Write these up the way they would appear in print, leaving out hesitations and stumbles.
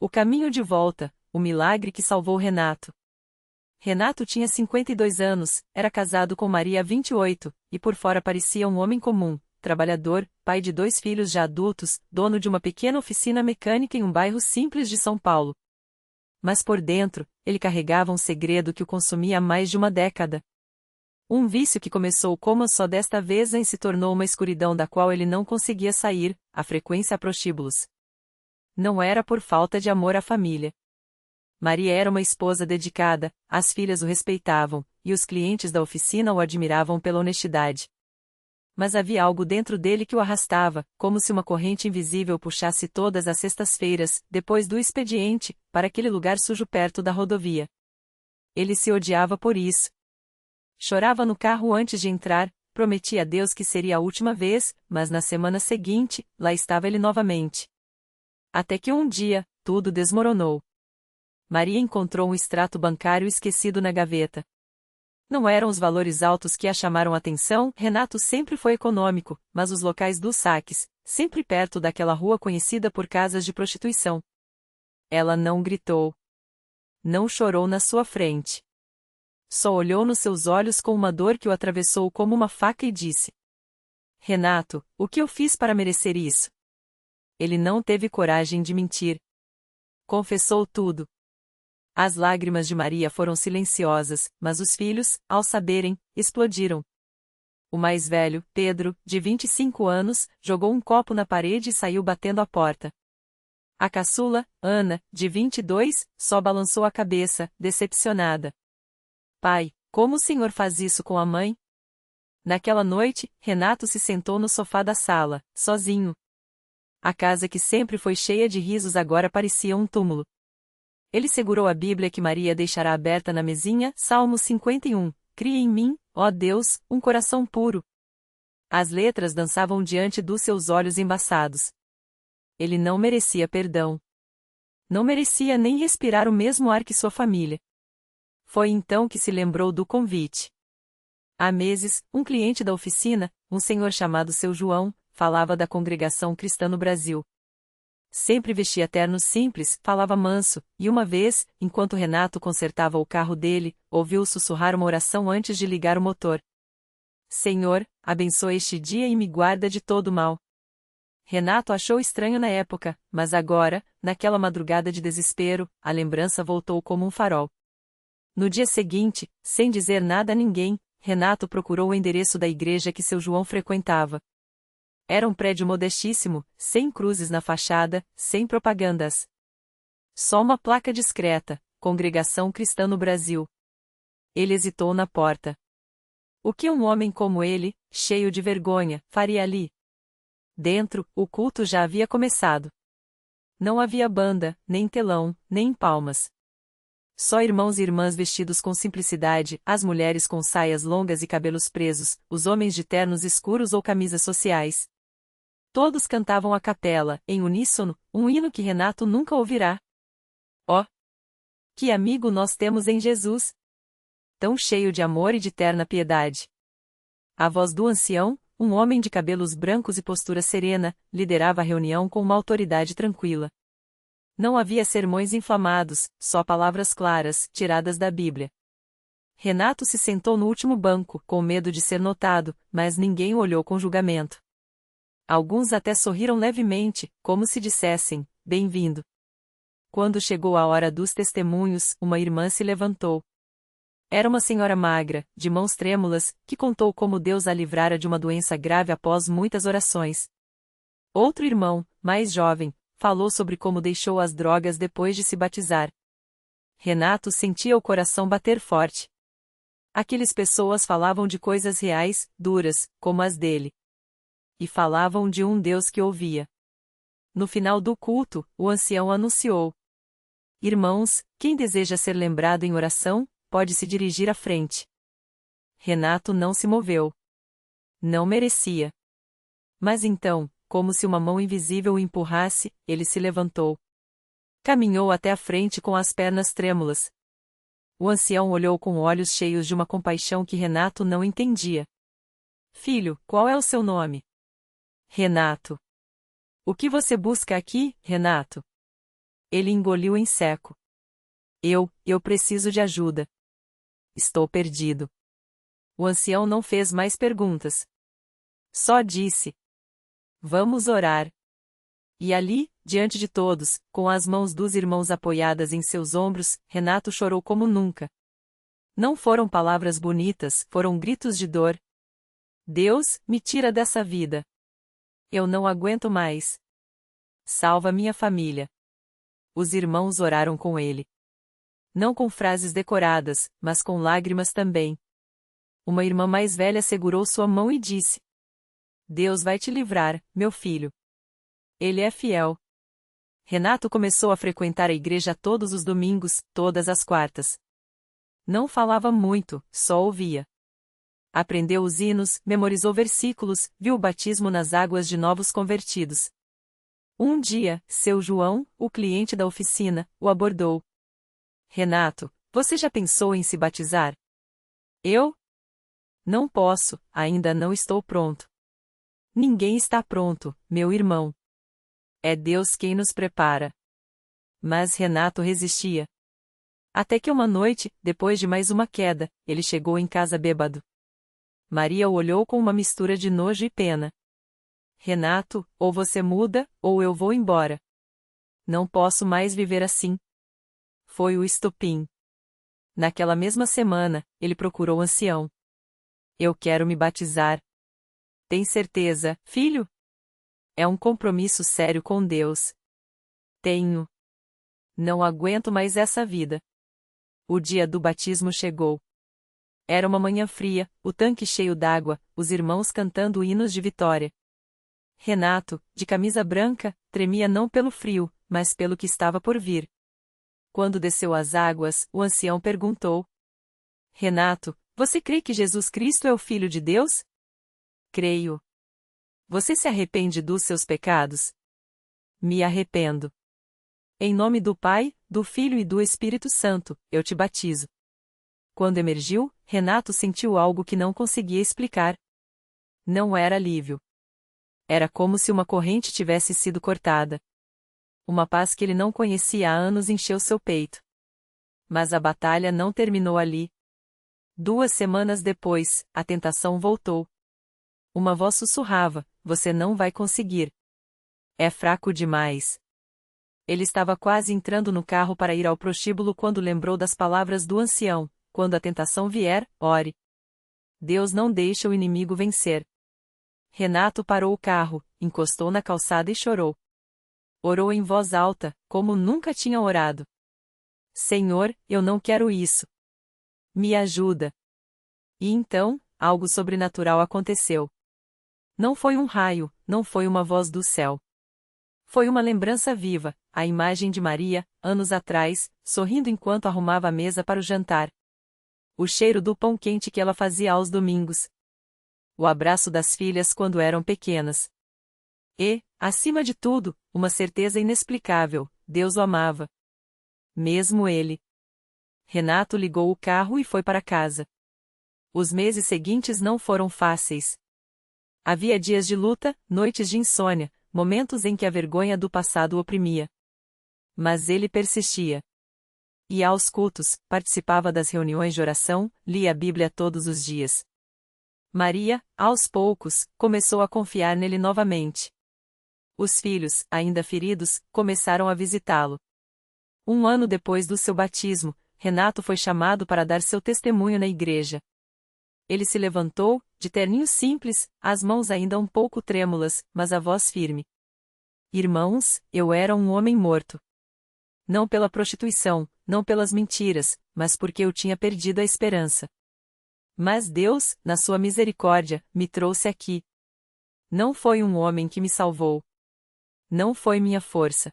O caminho de volta, o milagre que salvou Renato. Renato tinha 52 anos, era casado com Maria há 28, e por fora parecia um homem comum, trabalhador, pai de 2 filhos já adultos, dono de uma pequena oficina mecânica em um bairro simples de São Paulo. Mas por dentro, ele carregava um segredo que o consumia há mais de uma década. Um vício que começou como só desta vez e se tornou uma escuridão da qual ele não conseguia sair, a frequência a prostíbulos. Não era por falta de amor à família. Maria era uma esposa dedicada, as filhas o respeitavam, e os clientes da oficina o admiravam pela honestidade. Mas havia algo dentro dele que o arrastava, como se uma corrente invisível puxasse todas as sextas-feiras, depois do expediente, para aquele lugar sujo perto da rodovia. Ele se odiava por isso. Chorava no carro antes de entrar, prometia a Deus que seria a última vez, mas na semana seguinte, lá estava ele novamente. Até que um dia, tudo desmoronou. Maria encontrou um extrato bancário esquecido na gaveta. Não eram os valores altos que a chamaram a atenção, Renato sempre foi econômico, mas os locais dos saques, sempre perto daquela rua conhecida por casas de prostituição. Ela não gritou. Não chorou na sua frente. Só olhou nos seus olhos com uma dor que o atravessou como uma faca e disse: Renato, o que eu fiz para merecer isso? Ele não teve coragem de mentir. Confessou tudo. As lágrimas de Maria foram silenciosas, mas os filhos, ao saberem, explodiram. O mais velho, Pedro, de 25 anos, jogou um copo na parede e saiu batendo a porta. A caçula, Ana, de 22, só balançou a cabeça, decepcionada. Pai, como o senhor faz isso com a mãe? Naquela noite, Renato se sentou no sofá da sala, sozinho. A casa que sempre foi cheia de risos agora parecia um túmulo. Ele segurou a Bíblia que Maria deixara aberta na mesinha, Salmo 51, Cria em mim, ó Deus, um coração puro. As letras dançavam diante dos seus olhos embaçados. Ele não merecia perdão. Não merecia nem respirar o mesmo ar que sua família. Foi então que se lembrou do convite. Há meses, um cliente da oficina, um senhor chamado seu João, falava da congregação cristã no Brasil. Sempre vestia ternos simples, falava manso, e uma vez, enquanto Renato consertava o carro dele, ouviu sussurrar uma oração antes de ligar o motor. Senhor, abençoa este dia e me guarda de todo mal. Renato achou estranho na época, mas agora, naquela madrugada de desespero, a lembrança voltou como um farol. No dia seguinte, sem dizer nada a ninguém, Renato procurou o endereço da igreja que seu João frequentava. Era um prédio modestíssimo, sem cruzes na fachada, sem propagandas. Só uma placa discreta, Congregação Cristã no Brasil. Ele hesitou na porta. O que um homem como ele, cheio de vergonha, faria ali? Dentro, o culto já havia começado. Não havia banda, nem telão, nem palmas. Só irmãos e irmãs vestidos com simplicidade, as mulheres com saias longas e cabelos presos, os homens de ternos escuros ou camisas sociais. Todos cantavam a capela, em uníssono, um hino que Renato nunca ouvirá. Oh! Que amigo nós temos em Jesus! Tão cheio de amor e de terna piedade. A voz do ancião, um homem de cabelos brancos e postura serena, liderava a reunião com uma autoridade tranquila. Não havia sermões inflamados, só palavras claras, tiradas da Bíblia. Renato se sentou no último banco, com medo de ser notado, mas ninguém o olhou com julgamento. Alguns até sorriram levemente, como se dissessem, bem-vindo. Quando chegou a hora dos testemunhos, uma irmã se levantou. Era uma senhora magra, de mãos trêmulas, que contou como Deus a livrara de uma doença grave após muitas orações. Outro irmão, mais jovem, falou sobre como deixou as drogas depois de se batizar. Renato sentia o coração bater forte. Aquelas pessoas falavam de coisas reais, duras, como as dele. E falavam de um Deus que ouvia. No final do culto, o ancião anunciou: Irmãos, quem deseja ser lembrado em oração, pode se dirigir à frente. Renato não se moveu. Não merecia. Mas então, como se uma mão invisível o empurrasse, ele se levantou. Caminhou até a frente com as pernas trêmulas. O ancião olhou com olhos cheios de uma compaixão que Renato não entendia. Filho, qual é o seu nome? Renato. O que você busca aqui, Renato? Ele engoliu em seco. Eu preciso de ajuda. Estou perdido. O ancião não fez mais perguntas. Só disse: Vamos orar. E ali, diante de todos, com as mãos dos irmãos apoiadas em seus ombros, Renato chorou como nunca. Não foram palavras bonitas, foram gritos de dor. Deus, me tira dessa vida. Eu não aguento mais. Salva minha família. Os irmãos oraram com ele. Não com frases decoradas, mas com lágrimas também. Uma irmã mais velha segurou sua mão e disse: Deus vai te livrar, meu filho. Ele é fiel. Renato começou a frequentar a igreja todos os domingos, todas as quartas. Não falava muito, só ouvia. Aprendeu os hinos, memorizou versículos, viu o batismo nas águas de novos convertidos. Um dia, seu João, o cliente da oficina, o abordou. Renato, você já pensou em se batizar? Eu? Não posso, ainda não estou pronto. Ninguém está pronto, meu irmão. É Deus quem nos prepara. Mas Renato resistia. Até que uma noite, depois de mais uma queda, ele chegou em casa bêbado. Maria o olhou com uma mistura de nojo e pena. Renato, ou você muda, ou eu vou embora. Não posso mais viver assim. Foi o estopim. Naquela mesma semana, ele procurou o ancião. Eu quero me batizar. Tem certeza, filho? É um compromisso sério com Deus. Tenho. Não aguento mais essa vida. O dia do batismo chegou. Era uma manhã fria, o tanque cheio d'água, os irmãos cantando hinos de vitória. Renato, de camisa branca, tremia não pelo frio, mas pelo que estava por vir. Quando desceu às águas, o ancião perguntou: Renato, você crê que Jesus Cristo é o Filho de Deus? Creio. Você se arrepende dos seus pecados? Me arrependo. Em nome do Pai, do Filho e do Espírito Santo, eu te batizo. Quando emergiu, Renato sentiu algo que não conseguia explicar. Não era alívio. Era como se uma corrente tivesse sido cortada. Uma paz que ele não conhecia há anos encheu seu peito. Mas a batalha não terminou ali. 2 semanas depois, a tentação voltou. Uma voz sussurrava: Você não vai conseguir. É fraco demais. Ele estava quase entrando no carro para ir ao prostíbulo quando lembrou das palavras do ancião: Quando a tentação vier, ore. Deus não deixa o inimigo vencer. Renato parou o carro, encostou na calçada e chorou. Orou em voz alta, como nunca tinha orado. Senhor, eu não quero isso. Me ajuda. E então, algo sobrenatural aconteceu. Não foi um raio, não foi uma voz do céu. Foi uma lembrança viva, a imagem de Maria, anos atrás, sorrindo enquanto arrumava a mesa para o jantar. O cheiro do pão quente que ela fazia aos domingos. O abraço das filhas quando eram pequenas. E, acima de tudo, uma certeza inexplicável: Deus o amava. Mesmo ele. Renato ligou o carro e foi para casa. Os meses seguintes não foram fáceis. Havia dias de luta, noites de insônia, momentos em que a vergonha do passado o oprimia. Mas ele persistia. Ia aos cultos, participava das reuniões de oração, lia a Bíblia todos os dias. Maria, aos poucos, começou a confiar nele novamente. Os filhos, ainda feridos, começaram a visitá-lo. 1 ano depois do seu batismo, Renato foi chamado para dar seu testemunho na igreja. Ele se levantou, de terninho simples, as mãos ainda um pouco trêmulas, mas a voz firme. Irmãos, eu era um homem morto. Não pela prostituição, não pelas mentiras, mas porque eu tinha perdido a esperança. Mas Deus, na sua misericórdia, me trouxe aqui. Não foi um homem que me salvou. Não foi minha força.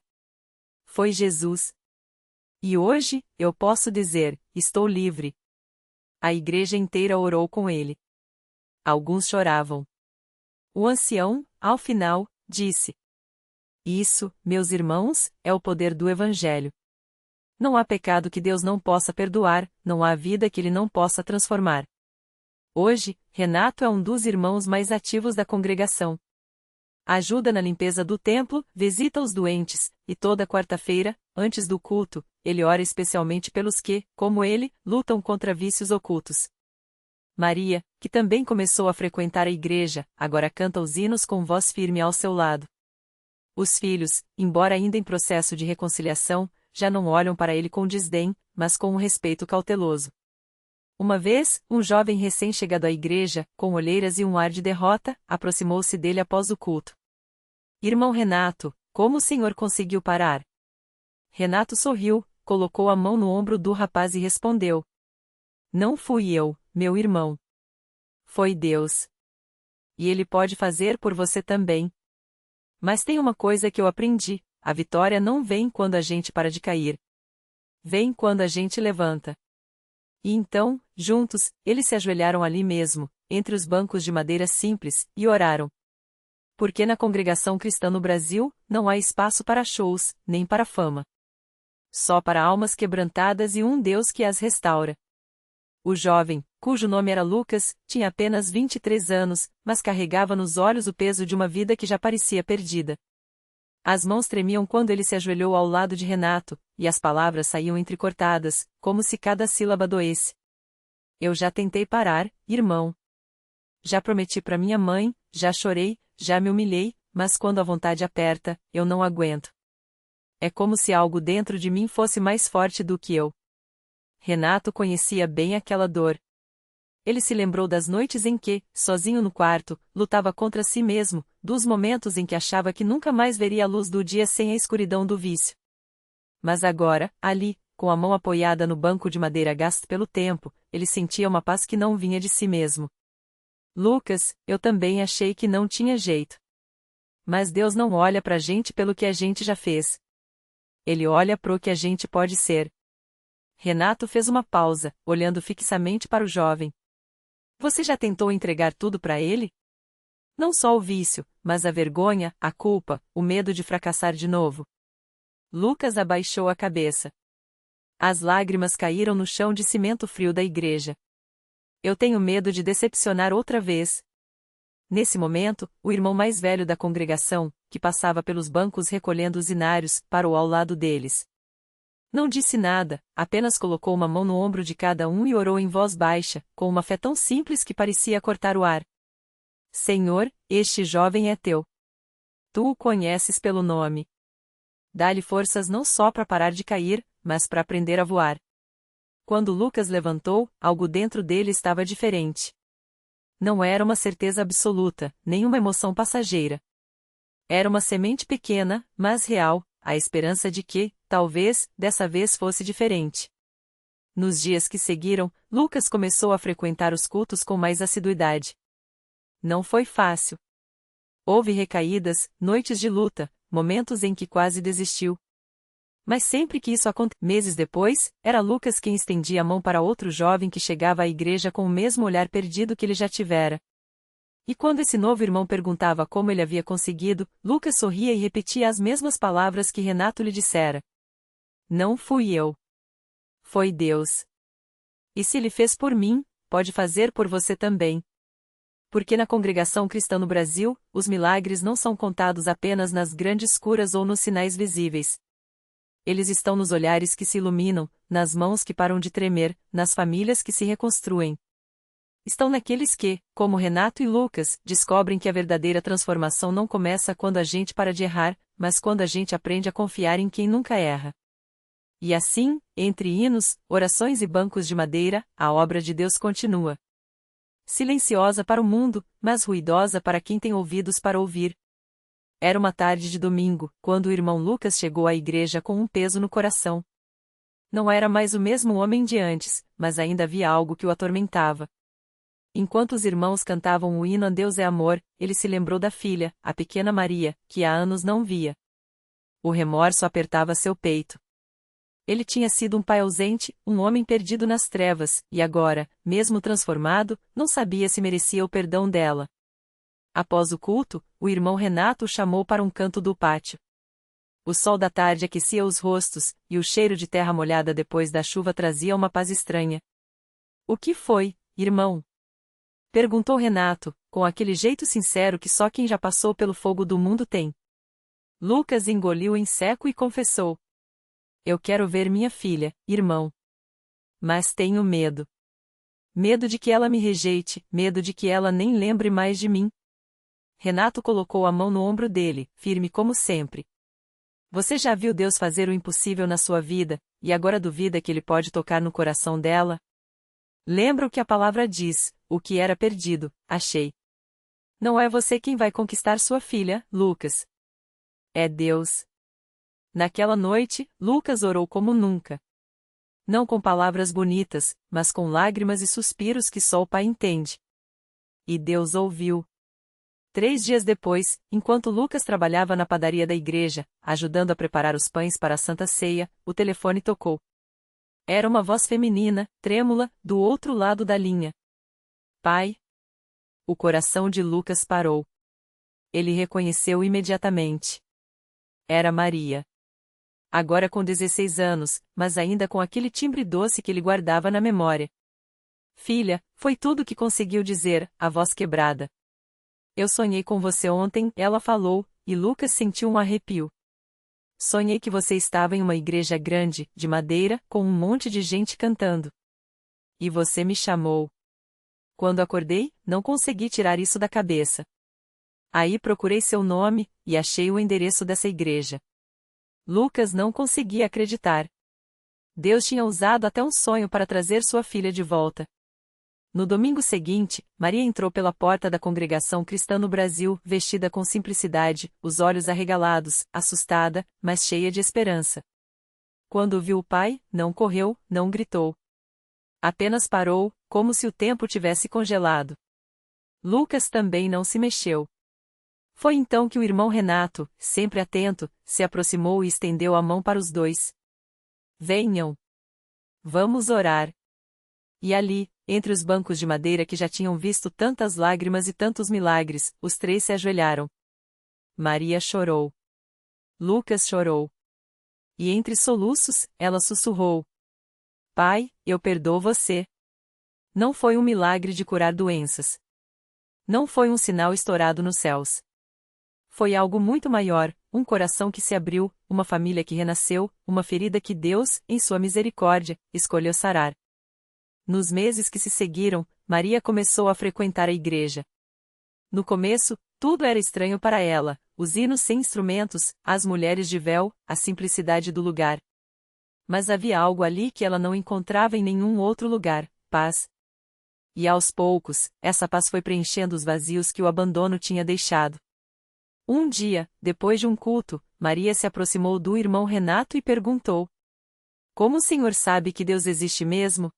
Foi Jesus. E hoje, eu posso dizer, estou livre. A igreja inteira orou com ele. Alguns choravam. O ancião, ao final, disse: Isso, meus irmãos, é o poder do Evangelho. Não há pecado que Deus não possa perdoar, não há vida que Ele não possa transformar. Hoje, Renato é um dos irmãos mais ativos da congregação. Ajuda na limpeza do templo, visita os doentes, e toda quarta-feira, antes do culto, ele ora especialmente pelos que, como ele, lutam contra vícios ocultos. Maria, que também começou a frequentar a igreja, agora canta os hinos com voz firme ao seu lado. Os filhos, embora ainda em processo de reconciliação, já não olham para ele com desdém, mas com um respeito cauteloso. Uma vez, um jovem recém-chegado à igreja, com olheiras e um ar de derrota, aproximou-se dele após o culto. Irmão Renato, como o senhor conseguiu parar? Renato sorriu, colocou a mão no ombro do rapaz e respondeu: Não fui eu, meu irmão. Foi Deus. E Ele pode fazer por você também. Mas tem uma coisa que eu aprendi: a vitória não vem quando a gente para de cair. Vem quando a gente levanta. E então, juntos, eles se ajoelharam ali mesmo, entre os bancos de madeira simples, e oraram. Porque na congregação cristã no Brasil, não há espaço para shows, nem para fama. Só para almas quebrantadas e um Deus que as restaura. O jovem, cujo nome era Lucas, tinha apenas 23 anos, mas carregava nos olhos o peso de uma vida que já parecia perdida. As mãos tremiam quando ele se ajoelhou ao lado de Renato, e as palavras saíam entrecortadas, como se cada sílaba doesse. Eu já tentei parar, irmão. Já prometi para minha mãe, já chorei, já me humilhei, mas quando a vontade aperta, eu não aguento. É como se algo dentro de mim fosse mais forte do que eu. Renato conhecia bem aquela dor. Ele se lembrou das noites em que, sozinho no quarto, lutava contra si mesmo, dos momentos em que achava que nunca mais veria a luz do dia sem a escuridão do vício. Mas agora, ali, com a mão apoiada no banco de madeira gasto pelo tempo, ele sentia uma paz que não vinha de si mesmo. Lucas, eu também achei que não tinha jeito. Mas Deus não olha pra gente pelo que a gente já fez. Ele olha pro que a gente pode ser. Renato fez uma pausa, olhando fixamente para o jovem. Você já tentou entregar tudo para ele? Não só o vício, mas a vergonha, a culpa, o medo de fracassar de novo. Lucas abaixou a cabeça. As lágrimas caíram no chão de cimento frio da igreja. Eu tenho medo de decepcionar outra vez. Nesse momento, o irmão mais velho da congregação, que passava pelos bancos recolhendo os inários, parou ao lado deles. Não disse nada, apenas colocou uma mão no ombro de cada um e orou em voz baixa, com uma fé tão simples que parecia cortar o ar. Senhor, este jovem é teu. Tu o conheces pelo nome. Dá-lhe forças não só para parar de cair, mas para aprender a voar. Quando Lucas levantou, algo dentro dele estava diferente. Não era uma certeza absoluta, nem uma emoção passageira. Era uma semente pequena, mas real, a esperança de que, talvez, dessa vez fosse diferente. Nos dias que seguiram, Lucas começou a frequentar os cultos com mais assiduidade. Não foi fácil. Houve recaídas, noites de luta, momentos em que quase desistiu. Mas sempre que isso acontecia, meses depois, era Lucas quem estendia a mão para outro jovem que chegava à igreja com o mesmo olhar perdido que ele já tivera. E quando esse novo irmão perguntava como ele havia conseguido, Lucas sorria e repetia as mesmas palavras que Renato lhe dissera. Não fui eu. Foi Deus. E se ele fez por mim, pode fazer por você também. Porque na congregação cristã no Brasil, os milagres não são contados apenas nas grandes curas ou nos sinais visíveis. Eles estão nos olhares que se iluminam, nas mãos que param de tremer, nas famílias que se reconstruem. Estão naqueles que, como Renato e Lucas, descobrem que a verdadeira transformação não começa quando a gente para de errar, mas quando a gente aprende a confiar em quem nunca erra. E assim, entre hinos, orações e bancos de madeira, a obra de Deus continua. Silenciosa para o mundo, mas ruidosa para quem tem ouvidos para ouvir. Era uma tarde de domingo, quando o irmão Lucas chegou à igreja com um peso no coração. Não era mais o mesmo homem de antes, mas ainda havia algo que o atormentava. Enquanto os irmãos cantavam o hino A Deus é Amor, ele se lembrou da filha, a pequena Maria, que há anos não via. O remorso apertava seu peito. Ele tinha sido um pai ausente, um homem perdido nas trevas, e agora, mesmo transformado, não sabia se merecia o perdão dela. Após o culto, o irmão Renato o chamou para um canto do pátio. O sol da tarde aquecia os rostos, e o cheiro de terra molhada depois da chuva trazia uma paz estranha. O que foi, irmão? Perguntou Renato, com aquele jeito sincero que só quem já passou pelo fogo do mundo tem. Lucas engoliu em seco e confessou: Eu quero ver minha filha, irmão. Mas tenho medo. Medo de que ela me rejeite, medo de que ela nem lembre mais de mim. Renato colocou a mão no ombro dele, firme como sempre. Você já viu Deus fazer o impossível na sua vida, e agora duvida que Ele pode tocar no coração dela? Lembra o que a palavra diz: o que era perdido, achei. Não é você quem vai conquistar sua filha, Lucas. É Deus. Naquela noite, Lucas orou como nunca. Não com palavras bonitas, mas com lágrimas e suspiros que só o Pai entende. E Deus ouviu. 3 dias depois, enquanto Lucas trabalhava na padaria da igreja, ajudando a preparar os pães para a Santa Ceia, o telefone tocou. Era uma voz feminina, trêmula, do outro lado da linha. Pai? O coração de Lucas parou. Ele reconheceu imediatamente. Era Maria. Agora com 16 anos, mas ainda com aquele timbre doce que ele guardava na memória. Filha, foi tudo que conseguiu dizer, a voz quebrada. Eu sonhei com você ontem, ela falou, e Lucas sentiu um arrepio. Sonhei que você estava em uma igreja grande, de madeira, com um monte de gente cantando. E você me chamou. Quando acordei, não consegui tirar isso da cabeça. Aí procurei seu nome, e achei o endereço dessa igreja. Lucas não conseguia acreditar. Deus tinha usado até um sonho para trazer sua filha de volta. No domingo seguinte, Maria entrou pela porta da congregação cristã no Brasil, vestida com simplicidade, os olhos arregalados, assustada, mas cheia de esperança. Quando viu o pai, não correu, não gritou. Apenas parou, como se o tempo tivesse congelado. Lucas também não se mexeu. Foi então que o irmão Renato, sempre atento, se aproximou e estendeu a mão para os dois. Venham. Vamos orar. E ali, entre os bancos de madeira que já tinham visto tantas lágrimas e tantos milagres, os 3 se ajoelharam. Maria chorou. Lucas chorou. E entre soluços, ela sussurrou: Pai, eu perdoo você. Não foi um milagre de curar doenças. Não foi um sinal estourado nos céus. Foi algo muito maior, um coração que se abriu, uma família que renasceu, uma ferida que Deus, em sua misericórdia, escolheu sarar. Nos meses que se seguiram, Maria começou a frequentar a igreja. No começo, tudo era estranho para ela, os hinos sem instrumentos, as mulheres de véu, a simplicidade do lugar. Mas havia algo ali que ela não encontrava em nenhum outro lugar: paz. E aos poucos, essa paz foi preenchendo os vazios que o abandono tinha deixado. Um dia, depois de um culto, Maria se aproximou do irmão Renato e perguntou: Como o senhor sabe que Deus existe mesmo?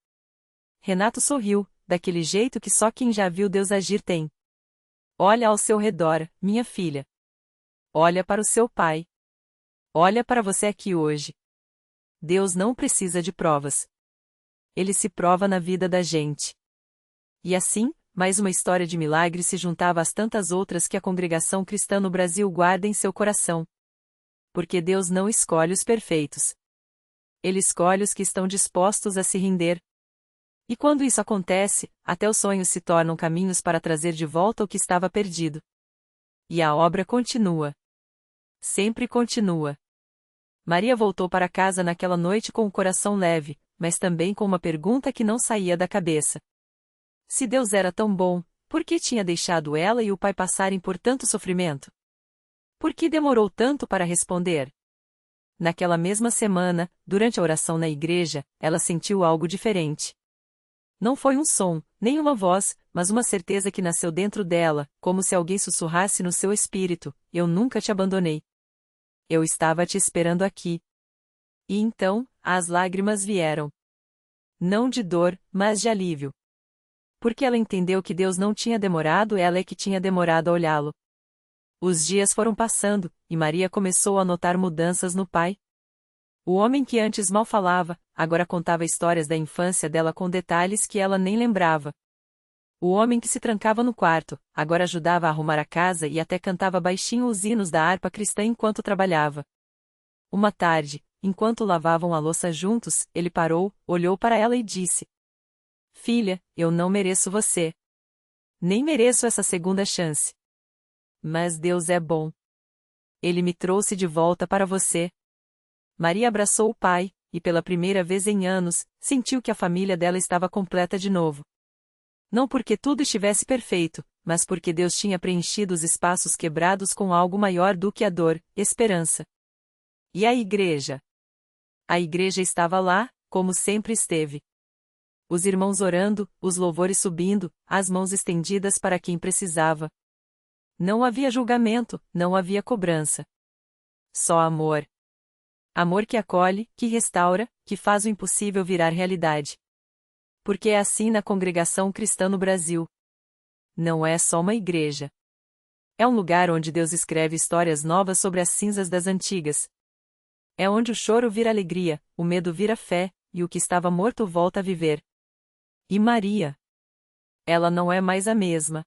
Renato sorriu, daquele jeito que só quem já viu Deus agir tem. Olha ao seu redor, minha filha. Olha para o seu pai. Olha para você aqui hoje. Deus não precisa de provas. Ele se prova na vida da gente. E assim, mais uma história de milagre se juntava às tantas outras que a congregação cristã no Brasil guarda em seu coração. Porque Deus não escolhe os perfeitos. Ele escolhe os que estão dispostos a se render. E quando isso acontece, até os sonhos se tornam caminhos para trazer de volta o que estava perdido. E a obra continua. Sempre continua. Maria voltou para casa naquela noite com o coração leve, mas também com uma pergunta que não saía da cabeça. Se Deus era tão bom, por que tinha deixado ela e o pai passarem por tanto sofrimento? Por que demorou tanto para responder? Naquela mesma semana, durante a oração na igreja, ela sentiu algo diferente. Não foi um som, nem uma voz, mas uma certeza que nasceu dentro dela, como se alguém sussurrasse no seu espírito: Eu nunca te abandonei. Eu estava te esperando aqui. E então, as lágrimas vieram. Não de dor, mas de alívio. Porque ela entendeu que Deus não tinha demorado, ela é que tinha demorado a olhá-lo. Os dias foram passando, e Maria começou a notar mudanças no pai. O homem que antes mal falava, agora contava histórias da infância dela com detalhes que ela nem lembrava. O homem que se trancava no quarto, agora ajudava a arrumar a casa e até cantava baixinho os hinos da harpa cristã enquanto trabalhava. Uma tarde, enquanto lavavam a louça juntos, ele parou, olhou para ela e disse: Filha, eu não mereço você. Nem mereço essa segunda chance. Mas Deus é bom. Ele me trouxe de volta para você. Maria abraçou o pai, e pela primeira vez em anos, sentiu que a família dela estava completa de novo. Não porque tudo estivesse perfeito, mas porque Deus tinha preenchido os espaços quebrados com algo maior do que a dor, esperança. E a igreja? A igreja estava lá, como sempre esteve. Os irmãos orando, os louvores subindo, as mãos estendidas para quem precisava. Não havia julgamento, não havia cobrança. Só amor. Amor que acolhe, que restaura, que faz o impossível virar realidade. Porque é assim na congregação cristã no Brasil. Não é só uma igreja. É um lugar onde Deus escreve histórias novas sobre as cinzas das antigas. É onde o choro vira alegria, o medo vira fé, e o que estava morto volta a viver. E Maria? Ela não é mais a mesma.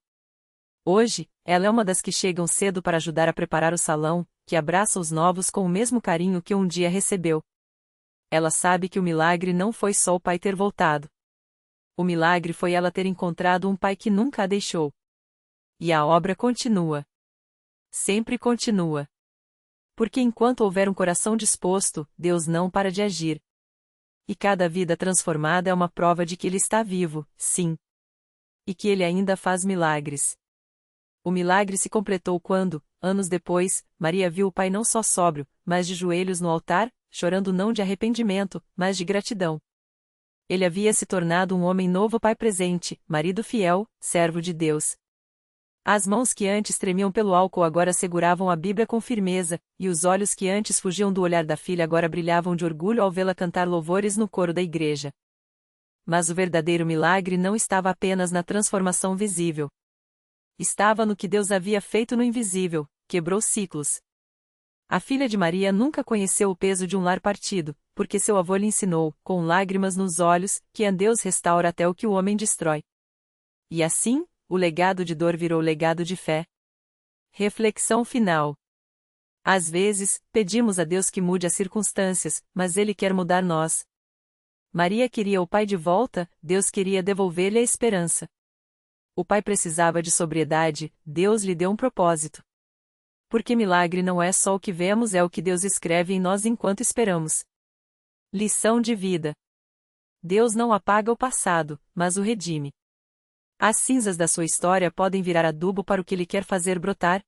Hoje, ela é uma das que chegam cedo para ajudar a preparar o salão, que abraça os novos com o mesmo carinho que um dia recebeu. Ela sabe que o milagre não foi só o pai ter voltado. O milagre foi ela ter encontrado um pai que nunca a deixou. E a obra continua. Sempre continua. Porque enquanto houver um coração disposto, Deus não para de agir. E cada vida transformada é uma prova de que Ele está vivo, sim. E que Ele ainda faz milagres. O milagre se completou quando, anos depois, Maria viu o pai não só sóbrio, mas de joelhos no altar, chorando não de arrependimento, mas de gratidão. Ele havia se tornado um homem novo, pai presente, marido fiel, servo de Deus. As mãos que antes tremiam pelo álcool agora seguravam a Bíblia com firmeza, e os olhos que antes fugiam do olhar da filha agora brilhavam de orgulho ao vê-la cantar louvores no coro da igreja. Mas o verdadeiro milagre não estava apenas na transformação visível. Estava no que Deus havia feito no invisível, quebrou ciclos. A filha de Maria nunca conheceu o peso de um lar partido, porque seu avô lhe ensinou, com lágrimas nos olhos, que a Deus restaura até o que o homem destrói. E assim, o legado de dor virou legado de fé. Reflexão final. Às vezes, pedimos a Deus que mude as circunstâncias, mas Ele quer mudar nós. Maria queria o pai de volta, Deus queria devolver-lhe a esperança. O pai precisava de sobriedade, Deus lhe deu um propósito. Porque milagre não é só o que vemos, é o que Deus escreve em nós enquanto esperamos. Lição de vida. Deus não apaga o passado, mas o redime. As cinzas da sua história podem virar adubo para o que Ele quer fazer brotar.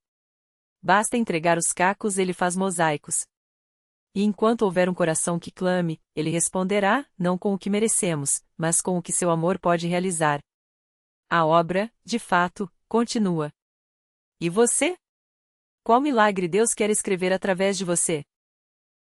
Basta entregar os cacos, Ele faz mosaicos. E enquanto houver um coração que clame, Ele responderá, não com o que merecemos, mas com o que seu amor pode realizar. A obra, de fato, continua. E você? Qual milagre Deus quer escrever através de você?